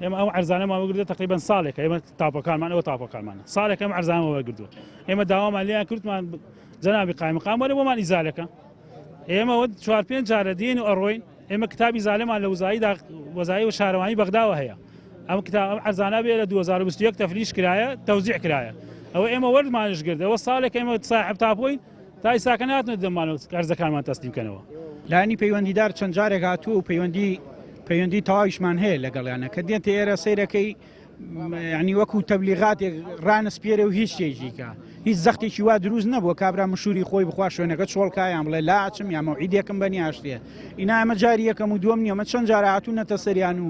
ئێمە ئەو عەرزانەمان وەرگردووە تقریبان ساڵێکە ئێمە تاپەکانمان ئەوە تاپەکانمانە ساڵێک ئەم عەرزانەمان وەرگردووە ئێمە داوامان لێیان کردمان جەنابی قایمەقام وەرە بۆمان ئیزالەکە ئێمە 4-5 جارە دێن و ئەڕۆین ئێمە کتابی زالەمان لە وەزایی و شارەوانی بەغداوە هەیە ئەم کتاب ئەم عەرزانە بێ لە 2021 تەفلیش کرایە تەوزیع کرایە ئەوە ئێمە وەرمانش گرت ئەوە ساڵێک ئێمە صاحب تاپۆین تا ئیساکە ناتونێت دەمانەوە قەرزەکانمان تەسلیمکەنەوە لانی پەیوەندیدار چەند جارێک هاتووە و پەیوەندی تەواویشمان هەیە لەگەڵیانە کە دێتە ئێرە سەیرەکەی ینی وەکو تەبلیغاتێک ڕانسپێرە و هیچ شتێکیکە هیچ زەختێکی وا دروست نەبووە کابرا مشوری خۆی بخوا شوێنەکە چۆڵکایان بڵێ لاچم یا مەوعیدێکم بەنی هاشتێ ئینا ئەمە جاری یەکەم و دووەم نییە ئەمە چەند جارە هاتوونەتە سەریان و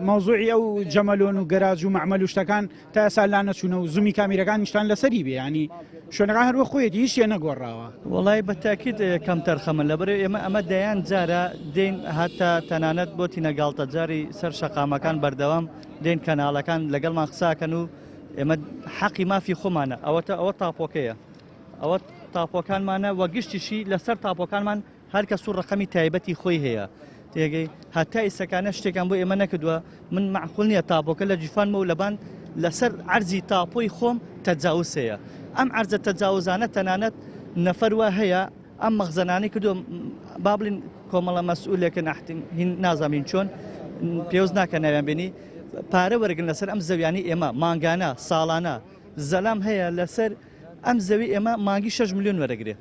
مەوزوعی ئەو جەمەلۆن و گەراج و مەعمەل و شتەکان تا ئێستا لا نەچوونە و زوومی کامیرەکان نیشتان لەسەری بێ ینی شوێنەکان هەروە خۆیەتی هیچ شتێ نەگۆڕاوە وڵای بەتاکید کەم تەرخەمە لەبەر ئێمە ئەمە دەیان جارە دێن هەتا تەنانەت بۆ تینەگاڵتە جاری سەر شەقامەکان بەردەوام دێن کەناڵەکان لەگەڵمان قساکەن و ئێمە حەقی مافی خۆمانە ئەوە تاپۆکەیە ئەوە تاپۆکانمانە وە گشتیشی لەسەر تاپۆکانمان هەر کەس و ڕقەمی تایبەتی خۆی هەیە تێگەی هەتا ئیسەکانە شتێکان بۆ ئێمە نەکردووە من معقول نییە تاپۆکە لە جیفانمە و لەبان لەسەر عەرزی تاپۆی خۆم تەجاوز هەیە ئەم عەرزە تەجاوزانە تەنانەت نەفەروا هەیە ئەم مەخزەنانی کردو با بڵین کۆمەڵە مەسئولێکن هین نازانین چۆن پێوز ناکە ناویان بینی پارە وەرگن لەسەر ئەم زەویانی ئێمە مانگانە ساڵانە زەلام هەیە لەسەر ئەم زەوی ئێمە مانگی 6 ملیۆن وەرەگرێ